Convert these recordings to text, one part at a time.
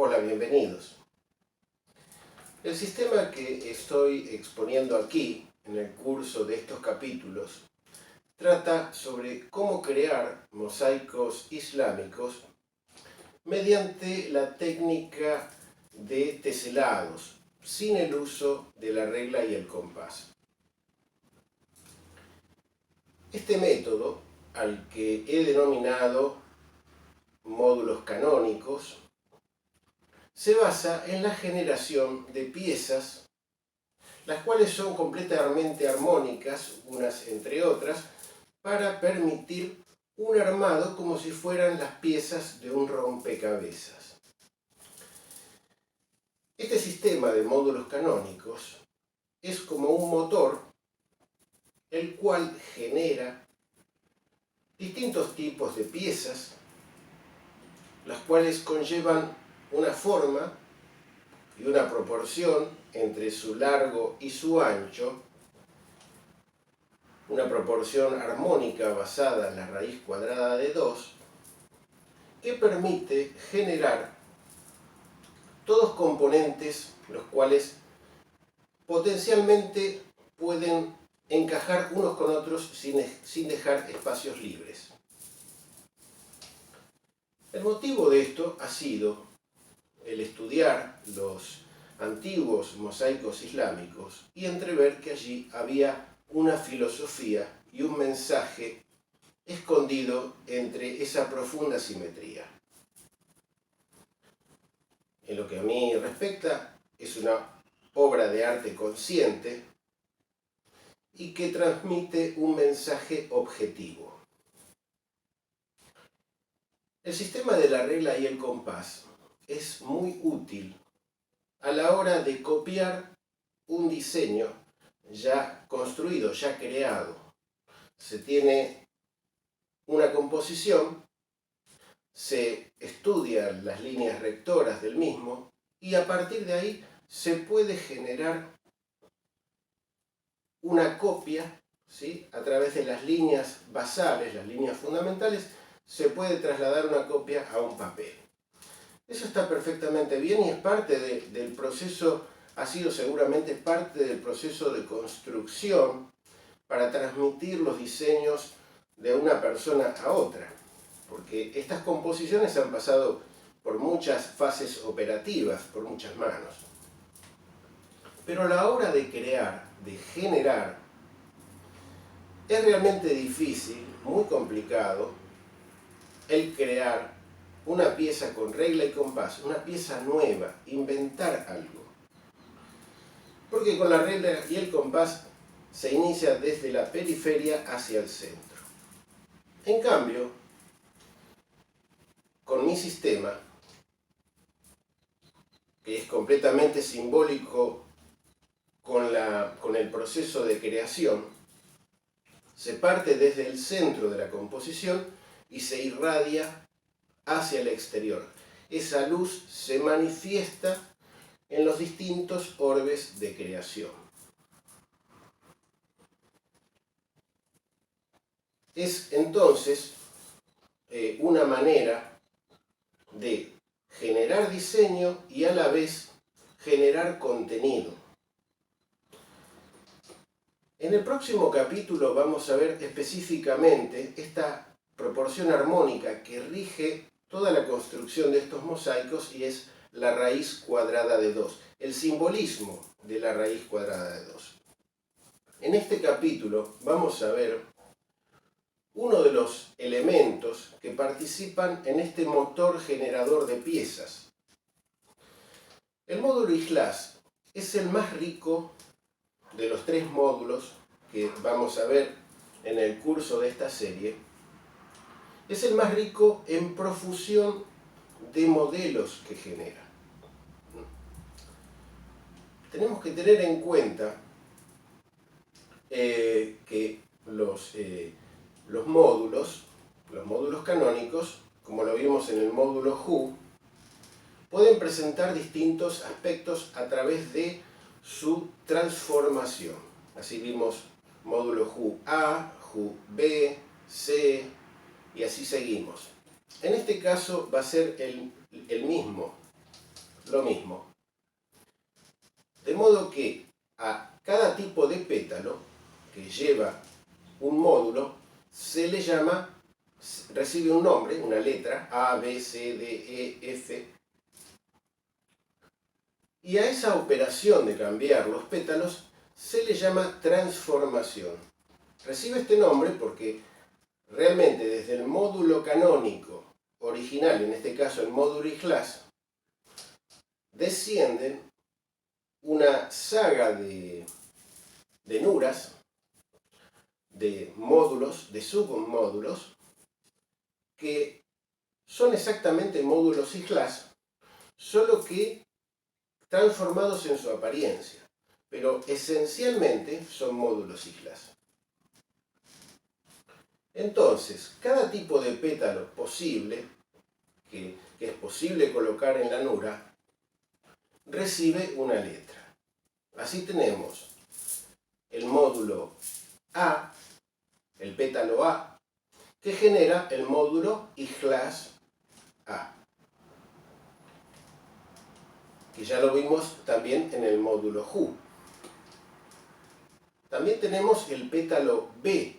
Hola, bienvenidos. El sistema que estoy exponiendo aquí, en el curso de estos capítulos, trata sobre cómo crear mosaicos islámicos mediante la técnica de teselados, sin el uso de la regla y el compás. Este método, al que he denominado módulos canónicos, se basa en la generación de piezas, las cuales son completamente armónicas, unas entre otras, para permitir un armado como si fueran las piezas de un rompecabezas. Este sistema de módulos canónicos es como un motor, el cual genera distintos tipos de piezas, las cuales conllevan una forma y una proporción entre su largo y su ancho, una proporción armónica basada en la raíz cuadrada de 2, que permite generar todos componentes los cuales potencialmente pueden encajar unos con otros sin dejar espacios libres. El motivo de esto ha sido el estudiar los antiguos mosaicos islámicos y entrever que allí había una filosofía y un mensaje escondido entre esa profunda simetría. En lo que a mí respecta, es una obra de arte consciente y que transmite un mensaje objetivo. El sistema de la regla y el compás es muy útil a la hora de copiar un diseño ya construido, ya creado. Se tiene una composición, se estudian las líneas rectoras del mismo y a partir de ahí se puede generar una copia, ¿sí? A través de las líneas basales, las líneas fundamentales, se puede trasladar una copia a un papel. Eso está perfectamente bien y es parte del proceso, ha sido seguramente parte del proceso de construcción para transmitir los diseños de una persona a otra. Porque estas composiciones han pasado por muchas fases operativas, por muchas manos. Pero a la hora de crear, de generar, es realmente difícil, muy complicado, el crear una pieza con regla y compás, una pieza nueva, inventar algo. Porque con la regla y el compás se inicia desde la periferia hacia el centro. En cambio, con mi sistema, que es completamente simbólico con el proceso de creación, se parte desde el centro de la composición y se irradia hacia el exterior. Esa luz se manifiesta en los distintos orbes de creación. Es entonces una manera de generar diseño y a la vez generar contenido. En el próximo capítulo vamos a ver específicamente esta proporción armónica que rige toda la construcción de estos mosaicos y es la raíz cuadrada de 2, el simbolismo de la raíz cuadrada de 2. En este capítulo vamos a ver uno de los elementos que participan en este motor generador de piezas. El módulo Ikhlas es el más rico de los 3 módulos que vamos a ver en el curso de esta serie. Es el más rico en profusión de modelos que genera. Tenemos que tener en cuenta que los módulos canónicos, como lo vimos en el módulo Hu, pueden presentar distintos aspectos a través de su transformación. Así vimos módulo Hu A, Hu B, C, y así seguimos. En este caso va a ser el mismo lo mismo. De modo que a cada tipo de pétalo que lleva un módulo se le llama, recibe un nombre, una letra, A, B, C, D, E, F. Y a esa operación de cambiar los pétalos se le llama transformación. Recibe este nombre porque realmente desde el módulo canónico original, en este caso el módulo IJLAS, descienden una saga de nuras, de módulos, de submódulos, que son exactamente módulos IJLAS, solo que transformados en su apariencia, pero esencialmente son módulos IJLAS. Entonces, cada tipo de pétalo posible, que es posible colocar en la nura, recibe una letra. Así tenemos el módulo A, el pétalo A, que genera el módulo IJLAS A, que ya lo vimos también en el módulo JU. También tenemos el pétalo B.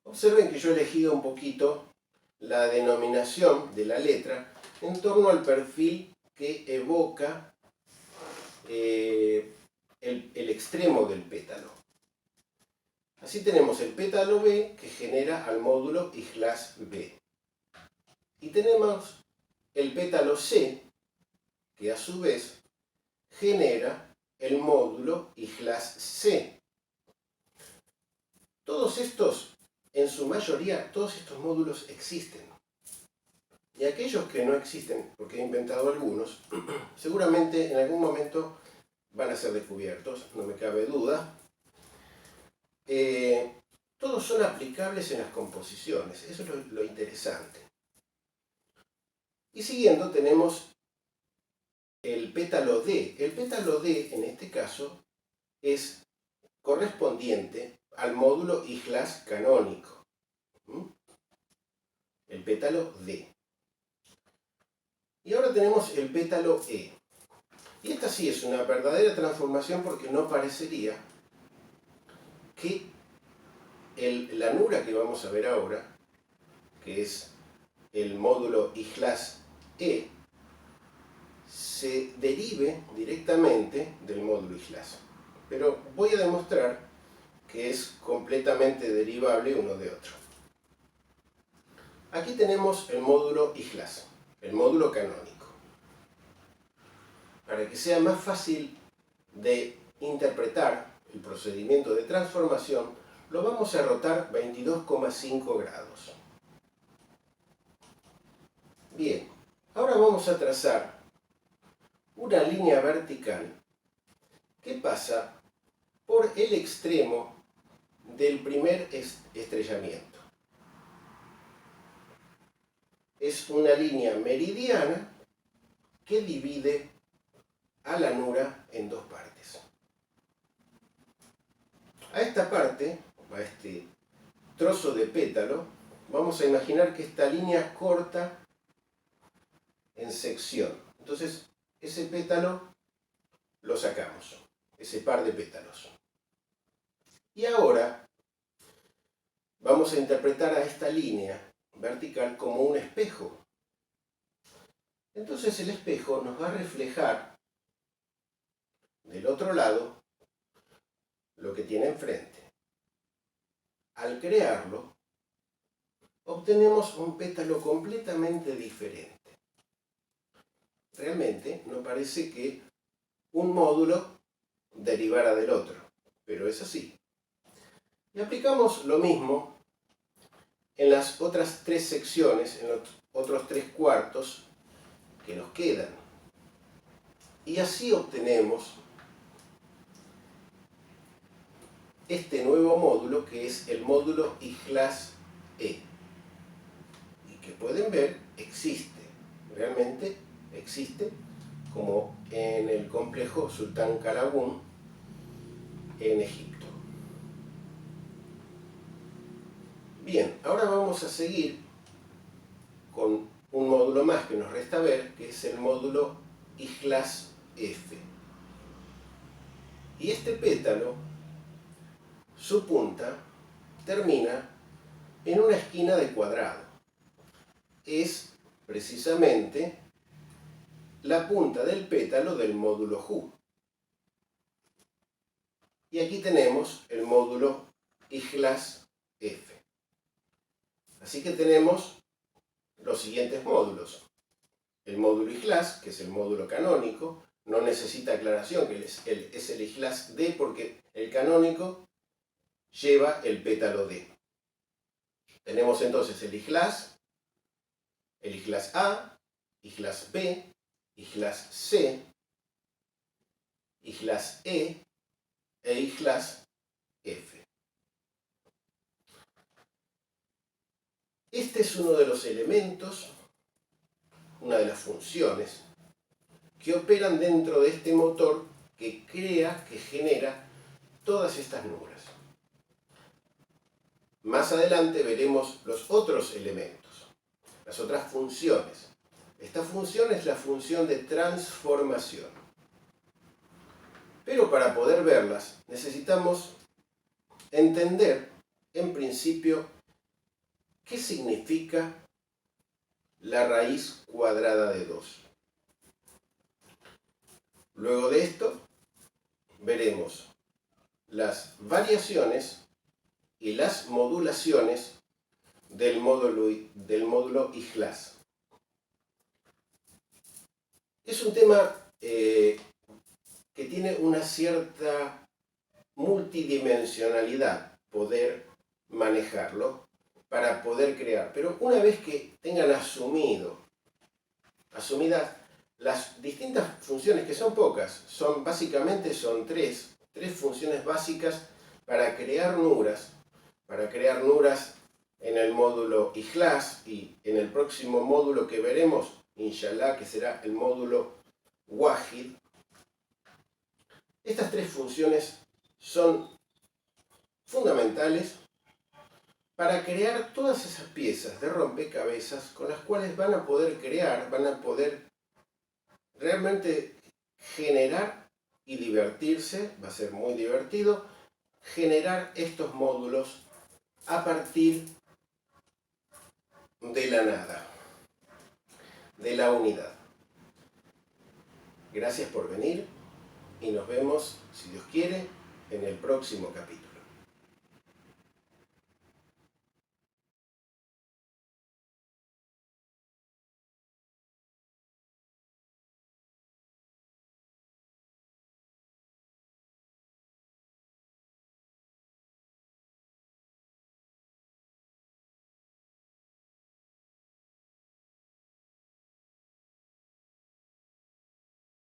Observen que yo he elegido un poquito la denominación de la letra en torno al perfil que evoca el extremo del pétalo. Así tenemos el pétalo B que genera al módulo IJLAS B. Y tenemos el pétalo C que a su vez genera el módulo IJLAS C. Todos estos, en su mayoría, todos estos módulos existen. Y aquellos que no existen, porque he inventado algunos, seguramente en algún momento van a ser descubiertos, no me cabe duda. Todos son aplicables en las composiciones, eso es lo interesante. Y siguiendo tenemos el pétalo D. El pétalo D, en este caso, es correspondiente al módulo IJLAS canónico. El pétalo D. Y ahora tenemos el pétalo E. Y esta sí es una verdadera transformación porque no parecería que la nura que vamos a ver ahora, que es el módulo IJLAS E, se derive directamente del módulo IJLAS. Pero voy a demostrar que es completamente derivable uno de otro. Aquí tenemos el módulo IJLAS, el módulo canónico. Para que sea más fácil de interpretar el procedimiento de transformación, lo vamos a rotar 22,5 grados. Bien, ahora vamos a trazar una línea vertical que pasa por el extremo del primer estrellamiento. Es una línea meridiana que divide a la nura en dos partes. A esta parte, a este trozo de pétalo, vamos a imaginar que esta línea corta en sección. Entonces, ese pétalo lo sacamos, ese par de pétalos. Y ahora vamos a interpretar a esta línea vertical como un espejo. Entonces el espejo nos va a reflejar del otro lado lo que tiene enfrente. Al crearlo, obtenemos un pétalo completamente diferente. Realmente no parece que un módulo derivara del otro, pero es así. Y aplicamos lo mismo en las otras tres secciones, en los otros 3/4 que nos quedan. Y así obtenemos este nuevo módulo que es el módulo IJLAS E. Y que pueden ver, existe, realmente existe, como en el complejo Sultán Qalawun en Egipto. Bien, ahora vamos a seguir con un módulo más que nos resta ver, que es el módulo I+F. Y este pétalo, su punta, termina en una esquina de cuadrado. Es precisamente la punta del pétalo del módulo JU. Y aquí tenemos el módulo I+F. Así que tenemos los siguientes módulos. El módulo I+, que es el módulo canónico, no necesita aclaración, que es el I+D, porque el canónico lleva el pétalo D. Tenemos entonces el I+, el I+A, I+B, I+C, I+E e I+F. Este es uno de los elementos, una de las funciones que operan dentro de este motor que crea, que genera todas estas nuras. Más adelante veremos los otros elementos, las otras funciones. Esta función es la función de transformación. Pero para poder verlas necesitamos entender, en principio, qué significa la raíz cuadrada de 2. Luego de esto, veremos las variaciones y las modulaciones del módulo I+. Es un tema que tiene una cierta multidimensionalidad, poder manejarlo para poder crear. Pero una vez que tengan asumidas las distintas funciones, que son pocas, básicamente son tres funciones básicas para crear nuras en el módulo I+, y en el próximo módulo que veremos, inshallah, que será el módulo Wahid. Estas tres funciones son fundamentales para crear todas esas piezas de rompecabezas con las cuales van a poder crear, van a poder realmente generar y divertirse, va a ser muy divertido, generar estos módulos a partir de la nada, de la unidad. Gracias por venir y nos vemos, si Dios quiere, en el próximo capítulo.